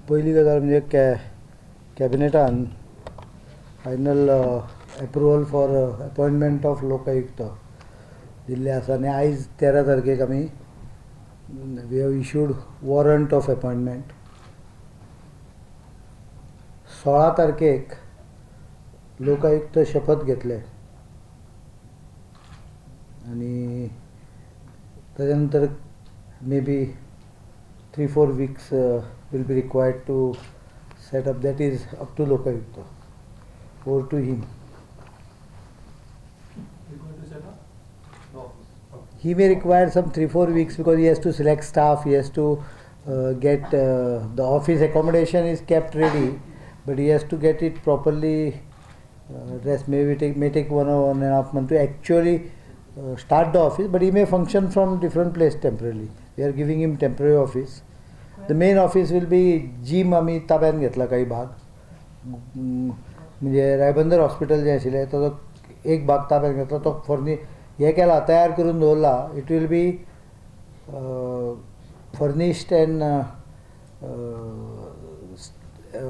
पयली गजाल म्हणजे कॅबिनेटान final approval for appointment of Lokayukta दिल्ले आसा आनी आयज 13 तारखेक आमी we have issued warrant of appointment. 16 तारखेक लोकायुक्त शपथ घेतले आनी ताजे नंतर maybe 3-4 weeks will be required to set up. That is up to Lokayukta or to him. He may require some 3-4 weeks because he has to select staff, he has to get the office accommodation is kept ready, but he has to get it properly dressed. May take 1.5 months to actually start the office, but he may function from different place temporarily. We are giving him temporary office. The main office will be gym आमी ताब्यान घेतला काही भाग, म्हणजे Ribandar hospital जे आशिल्लें ताजो एक भाग ताब्यान घेतला, तो हे केला, तयार करून दवरला. It will be furnished and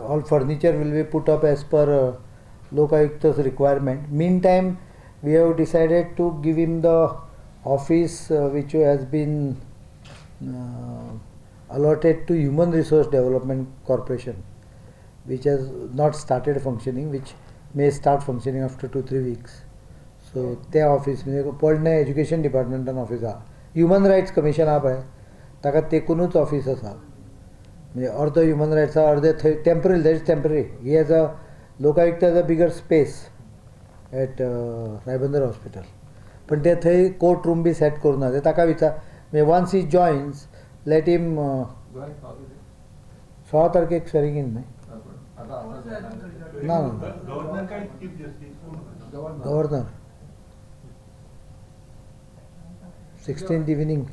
all furniture will be put up as per Lokayukta's requirement. Meantime, we have decided to give him the office which has been allotted to Human Resource Development Corporation, which has not started functioning, which may start functioning after 2-3 weeks. So त्या office म्हणजे पोरणे education डिपार्टमेंटान office आहा, human rights commission आहा पळय ताका तेकूनच office आसा, म्हणजे अर्द ह्युमन रायट्स आहा, अर्दे थंय temporary. That is temporary. He has a Lokayukta has a bigger space at Ribandar hospital, पण ते थंय कोर्ट रूम बी सेट करूं ना. ते ताका विचार, म्हणजे वन्स ही जॉयन्स लेट हिम 16 तारखेक स्वेरिंग इन न्हय ना गव्हर्नर 16th इवनिंग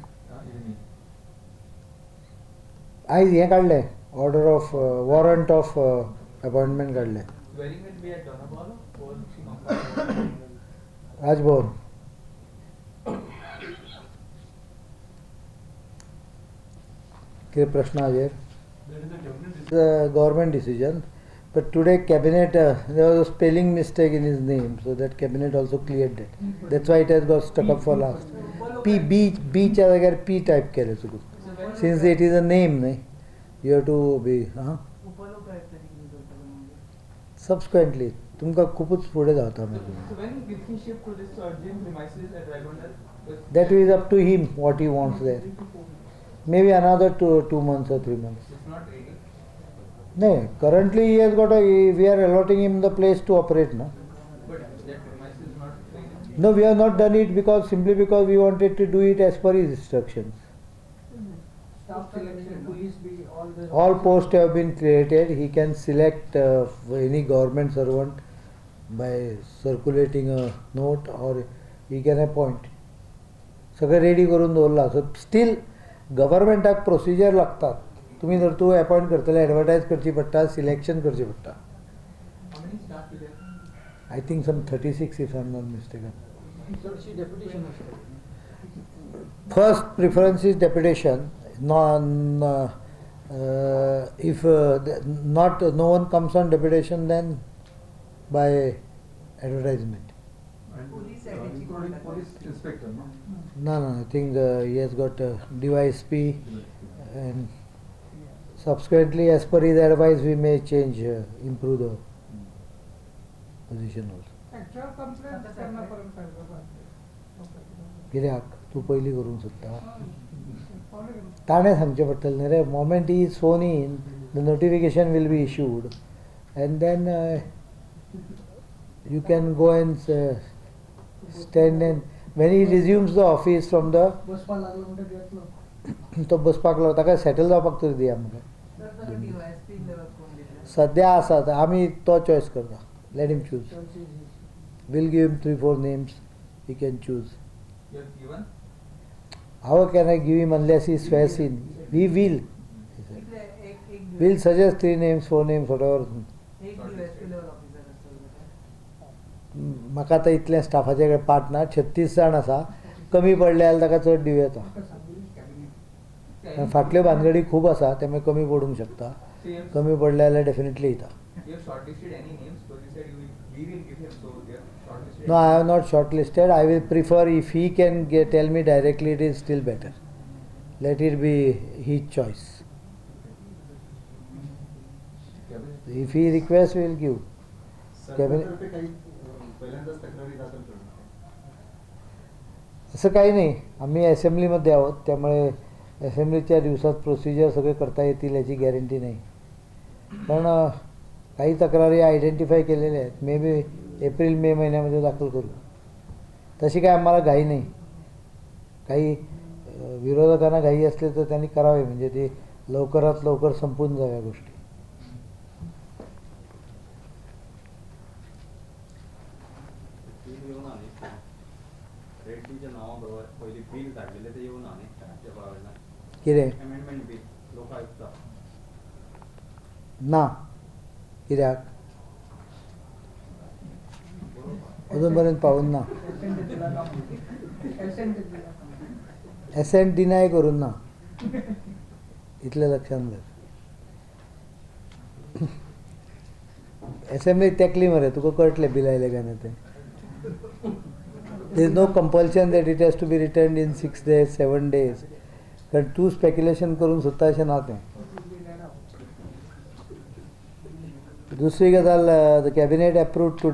आयज हें काडलें order of warrant of appointment काडलें राजभवन. कितें प्रश्न हाजेर? Government decision, but today cabinet there was a spelling mistake in his name, so that cabinet also cleared that. That's why it has got stuck up for last. Beach अगर P type केले चुकून. Since it is a name, नहीं, you have to be subsequently. तुमका खूपच पुढे जाता मैं. That is up to him what he wants there. Maybe another 2 months or 3 months. No, currently he has got we are allotting him the place to operate now. No, we have not done it simply because we wanted to do it as per his instructions. Staff selection, police be all posts have been created. He can select any government servant by circulating a note, or he can appoint. सगळं ready करून दवरला. सो steel गव्हर्मेंटाक procedure लागतात. तुम्ही जर तूं appoint करतले advertise करची पडटा, सिलेक्शन करचें पडटा. I think some 36 if I am not mistaken. First preference is deputation. If no one comes on deputation, then by advertisement. Police inspector, no? No, I think he has got DYSP, and subsequently, as per his advice, we may change, improve the position also. actual complaints करना पड़ता है. कित्याक तूं पयलीं करूंक सोदता? ताणें सांगचें पडटलें न्ही रे. Moment he is phone in, the notification will be issued, and then you can go and stand, and when he resumes the office from the तो बसपाक लागलो, ताका सेटल जावपाक तरी दिया आमकां. सद्या आसा आमी तो चॉयस करता. Let him choose. We'll give him 3-4 names, he can choose. How can I give him unless he swears in? We will. We'll suggest 3 names, 4 names, whatever. म्हाका आतां इतल्या स्टाफाचे कडेन पाट ना 36 जाण आसा कमी पडले जाल्यार ताका चड दिव येता आनी फाटल्यो भानगडी खूब आसा ते मागीर कमी पडूंक शकता कमी पडले जाल्यार डेफिनेटली येता No, I have not shortlisted. I will prefer if he can tell me directly, it is still better. Let it be his choice. If he requests, we will give. सरकारतर्फे काही पहिल्यांदाच तक्रारी दाखल करणं असं काही नाही आम्ही असेंब्लीमध्ये आहोत त्यामुळे असेंब्लीच्या दिवसात प्रोसिजर सगळे करता येतील याची गॅरंटी नाही पण काही तक्रारी आयडेंटिफाय केलेल्या आहेत मे बी एप्रिल मे महिन्यामध्ये दाखल करू तशी काय आम्हाला घाई नाही काही विरोधकांना घाई असले तर त्यांनी करावे म्हणजे ते लवकरात लवकर संपून जाव्या गोष्टी रेड्डीच्या नावाबरोबर पहिली बिल काढलेले ते येऊन अनेक राज्यपालांना कितें अमेंडमेंट बिल लोकायुक्त ना कित्याक अजून पर्यंत पावून ना एसेंट डिनाय करून ना इतलें लक्षांत घाल असेंब्लीक तेकली मरे तुका कळटलें बिल आयलें काय ना तें there is no compulsion that it has to be return in 6 days 7 days कारण तूं स्पेक्युलेशन करून सोदता अशें ना तें दुसरी गजाल द कॅबिनेट अप्रूव्ड टुडे